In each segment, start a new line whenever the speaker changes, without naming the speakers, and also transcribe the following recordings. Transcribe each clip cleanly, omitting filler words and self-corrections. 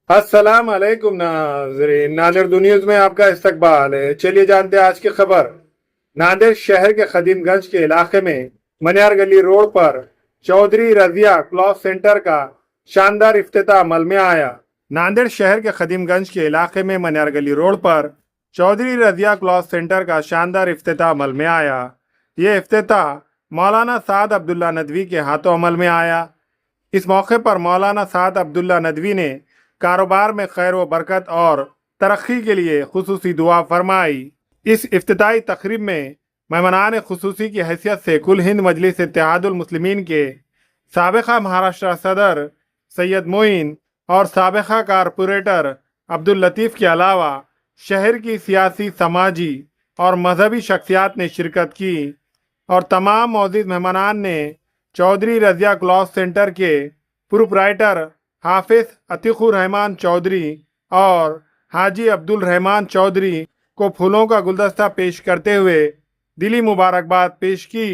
अस्सलाम वालेकुम नाज़रीन, नादिर न्यूज़ में आपका इस्तकबाल है। चलिए जानते हैं आज की खबर। नांदेड़ शहर के खदीमगंज के इलाके में मनियार गली रोड पर चौधरी रजिया क्लॉथ सेंटर का शानदार इफ्तिताह अमल में आया। नांदेड़ शहर के खदीमगंज के इलाके में मनियार गली रोड पर चौधरी रजिया क्लॉथ सेंटर का शानदार इफ्तिताह अमल में आया। ये इफ्तिताह मौलाना साद अब्दुल्ला नदवी के हाथों अमल में आया। इस मौके पर मौलाना साद अब्दुल्ला नदवी ने कारोबार में खैर व बरकत और तरक्की के लिए खुसूसी दुआ फरमाई। इस इफ्तिताई तकरीब में मेहमानान खुसूसी की हैसियत से कुल हिंद मजलिस इत्तेहादुल मुस्लिमीन के साबिका महाराष्ट्र सदर सैयद मोइन और साबिका कारपोरेटर अब्दुल लतीफ़ के अलावा शहर की सियासी, समाजी और मजहबी शख्सियात ने शिरकत की और तमाम मौजूद मेहमानान ने चौधरी रजिया क्लॉथ सेंटर के प्रोप्राइटर हाफिज अतीकुर रहमान चौधरी और हाजी अब्दुल रहमान चौधरी को फूलों का गुलदस्ता पेश करते हुए दिली मुबारकबाद पेश की।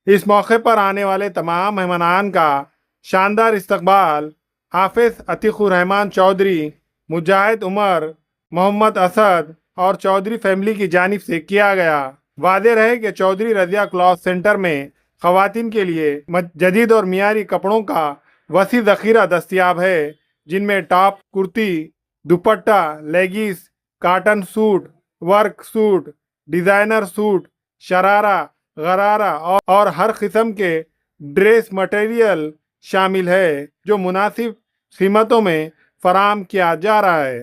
इस मौके पर आने वाले तमाम मेहमानान का शानदार इस्तकबाल हाफिज अतीकुर रहमान चौधरी, मुजाहिद उमर, मोहम्मद असद और चौधरी फैमिली की जानिब से किया गया। वादे रहे कि चौधरी रजिया क्लॉथ सेंटर में ख़वातीन के लिए जदीद और मियारी कपड़ों का वसी ज़ख़ीरा दस्तयाब है, जिनमें top, kurti, dupatta, leggings, cotton suit, work suit, designer suit, sharara, gharara और हर किस्म के ड्रेस मटेरियल शामिल है, जो मुनासिब कीमतों में फराहम किया जा रहा है।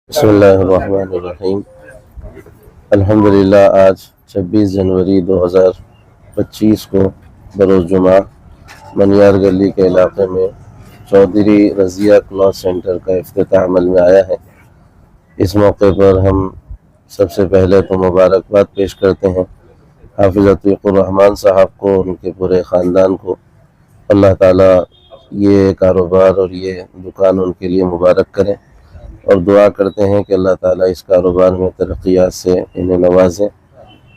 बिस्मिल्लाहिर्रहमानिर्रहीम। अल्हम्दुलिल्लाह, आज 26 जनवरी 2025 को बरोज़ जुमा मनियार गली के इलाके में चौधरी रजिया क्लॉथ सेंटर का इफ्तिताह अमल में आया है। इस मौके पर हम सबसे पहले तो मुबारकबाद पेश करते हैं हाफिज अतीकुर रहमान साहब को और उनके पूरे ख़ानदान को। अल्लाह ताला ये कारोबार और ये दुकान उनके लिए मुबारक करें और दुआ करते हैं कि अल्लाह ताला इस कारोबार में तरक्कियात से इन्हें नवाजें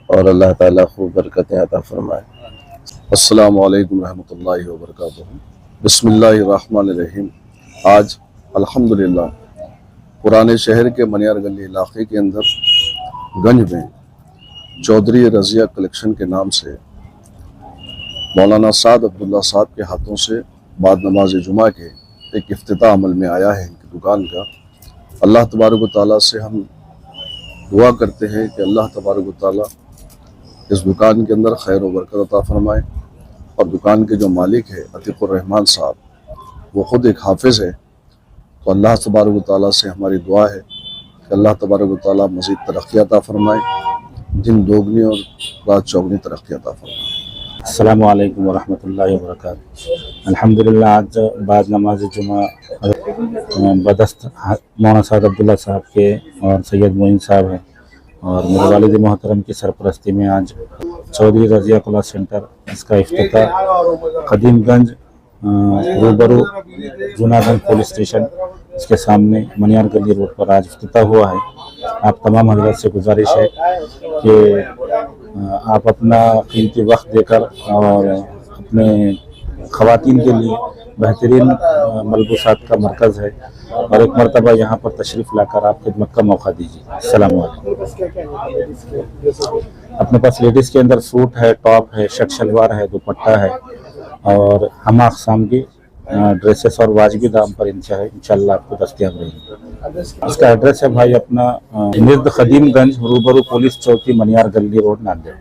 और अल्लाह ताला खूब बरकतें अता फरमाए।
अस्सलामु अलैकुम रहमतुल्लाहि व बरकातुहू। बिस्मिल्लाहिर्रहमानिर्रहीम। आज अल्हम्दुलिल्लाह पुराने शहर के मनियार गली इलाके के अंदर गंज में चौधरी रजिया कलेक्शन के नाम से मौलाना साद अब्दुल्ला साहब के हाथों से बाद नमाज जुमा के एक इफ्तिताह अमल में आया है इनकी दुकान का। अल्लाह तबारक व तआला से हम दुआ करते हैं कि अल्लाह तबारक व तआला इस दुकान के अंदर खैर व बरकत अता फरमाए और दुकान के जो मालिक है अतीकुर रहमान साहब, वो ख़ुद एक हाफिज़ है, तो अल्लाह तबारक व तआला से हमारी दुआ है कि अल्लाह तबारक व तआला मज़ीद तरक्की अता फरमाए, दिन दोगुनी और रात चौगुनी तरक्की अता फरमाए।
अस्सलामु अलैकुम वरहमतुल्लाहि वबरकातुहू। अल्हम्दुलिल्लाह, आज बाद नमाज जुमा बदस्त मौलाना साद अब्दुल्ला साहब के और सैयद मोइन साहब हैं और मेरे वालिद मोहतरम की सरपरस्ती में आज चौधरी रजिया क्लॉथ सेंटर इसका इफ्तिताह खदीमगंज रूबरू जूनागंज पुलिस स्टेशन इसके सामने मनियार गली रोड पर आज इफ्तिताह हुआ है। आप तमाम हज़रात से गुजारिश है कि आप अपना कीमती वक्त देकर और अपने ख़वातीन के लिए बेहतरीन मलबूसात का मरकज़ है और एक मरतबा यहाँ पर तशरीफ़ लाकर आप खिदमत का मौका दीजिए। अस्सलाम वालेकुम। अपने पास लेडीज़ के अंदर सूट है, टॉप है, शर्ट शलवार है, दुपट्टा है और हम अक़साम की ड्रेसेस और वाजिबी दाम पर इंशाअल्लाह आपको दस्तयाब रहेगी। इसका एड्रेस है भाई अपना निर्द खदीमगंज रूबरू पुलिस चौकी मनियार गली रोड नांदेड़।